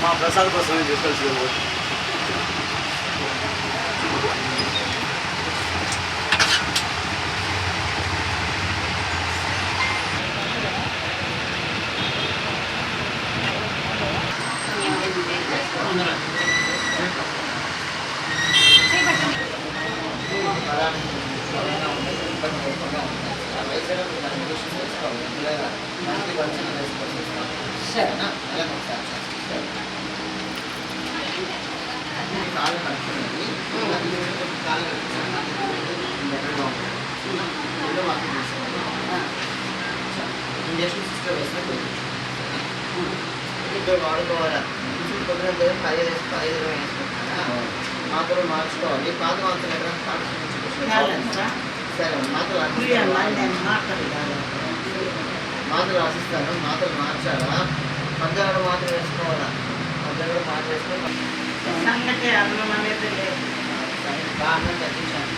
మా ప్రసాద్ కోసం తీసుకొచ్చి వాడుకోవాలా పొద్దున 15 వేసుకుంటున్నా మాత్రం మార్చుకోవాలి. పాత మాత్రం ఎక్కడ సరే మాత్రలు రాసిస్తాను. మాత్రలు మార్చాలా? మధ్యాహ్నం మాత్రం వేసుకోవాలా? మధ్యాహ్నం మాత్రం వేసుకొని బాగా తగ్గించాను.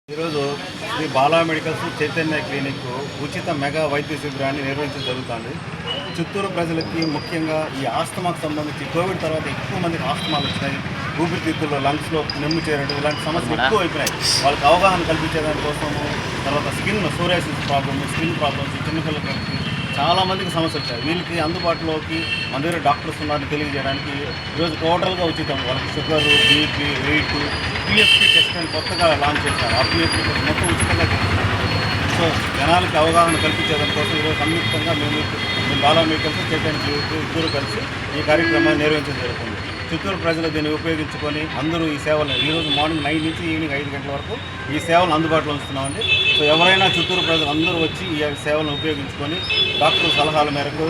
ఈరోజు శ్రీ బాలా మెడికల్స్ చైతన్య క్లినిక్ ఉచిత మెగా వైద్య శిబిరాన్ని నిర్వహించడం జరుగుతుంది. చిత్తూరు ప్రజలకి ముఖ్యంగా ఈ ఆస్తమాకు సంబంధించి కోవిడ్ తర్వాత ఎక్కువ మందికి ఆస్తమాలు వచ్చినాయి. ఊపిరితిత్తుల్లో లంగ్స్లో నెమ్ము చేరడం ఇలాంటి సమస్యలు ఎక్కువ అయిపోయినాయి. వాళ్ళకి అవగాహన కల్పించేదానికోసము, తర్వాత సోరియాసిస్ ప్రాబ్లమ్స్, స్కిన్ ప్రాబ్లమ్స్ చిన్నపిల్లలకి చాలామందికి సమస్యలు వచ్చాయి. వీళ్ళకి అందుబాటులోకి మన దగ్గర డాక్టర్స్ ఉన్నారని తెలియజేయడానికి ఈరోజు టోటల్గా ఉచితం. వాళ్ళకి sugar, BP, weight, PSP test అని కొత్తగా లాంచ్ చేశారు. ఆ పిఎస్పీ టెస్ట్ మొత్తం ఉచితంగా చేస్తున్నారు. సో జనాలకి అవగాహన కల్పించేదానికోసం ఈరోజు సంయుక్తంగా మేము బాలా మెడికల్స్ చైతన్య ఇద్దరు కలిసి ఈ కార్యక్రమాన్ని నిర్వహించడం జరుగుతుంది. చిత్తూరు ప్రజలు దీన్ని ఉపయోగించుకొని అందరూ ఈ సేవలు ఈరోజు మార్నింగ్ 9 నుంచి ఈవినింగ్ 5 గంటల వరకు ఈ సేవలు అందుబాటులో ఉంచుతున్నామండి. సో ఎవరైనా చిత్తూరు ప్రజలు అందరూ వచ్చి ఈ సేవలను ఉపయోగించుకొని డాక్టర్ సలహాల మేరకు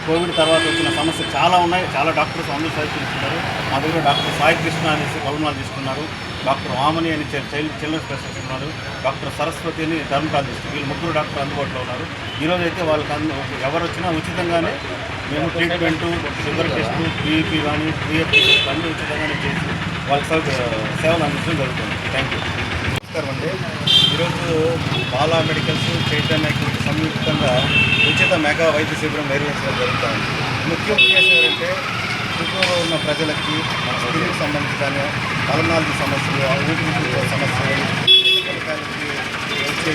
కోవిడ్ తర్వాత వచ్చిన సమస్యలు చాలా ఉన్నాయి. చాలా డాక్టర్స్ అందరూ సజెషన్ ఇస్తున్నారు. మా దగ్గర డాక్టర్ సాయి కృష్ణ అనేసి పల్మనాలజిస్ట్ ఉన్నారు, డాక్టర్ వామని అని చిల్డ్రన్ స్పెషలిస్ట్ ఉన్నారు, డాక్టర్ సరస్వతి అని డర్మటాలజిస్ట్. వీళ్ళు ముగ్గురు డాక్టర్ అందుబాటులో ఉన్నారు. ఈరోజు అయితే వాళ్ళకి ఎవరు వచ్చినా ఉచితంగానే మేము ట్రీట్మెంటు, షుగర్ టెస్టు, బీపీ కానీ పిఎఫ్టీ టెస్ట్ అన్నీ ఉచితంగానే చేసి వాళ్ళకి సేవలు అందించడం జరుగుతుంది. Thank you. నమస్కారం అండి. ఈరోజు బాలా మెడికల్స్ చైతన్య సంయుక్తంగా ఉచిత మెగా వైద్య శిబిరం నిర్వహించడం జరుగుతుంది. ముఖ్య ఉద్దేశం ఏంటంటే చిత్తూరులో ఉన్న ప్రజలకి మన స్కిన్కి సంబంధించి కానీ పల్మనాలజీ సమస్యలు, ఊపిరితిత్తుల సమస్యలు, వచ్చే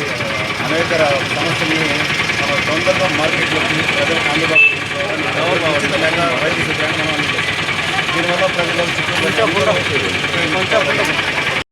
అనేక సమస్యల్ని మనం తొందరగా మార్కెట్లోకి ప్రజలకు అందుబాటులో ఉచిత మెగా వైద్య శిబిరాన్ని మనం అందిస్తాం. దీనివల్ల ప్రజలు చిత్తూరు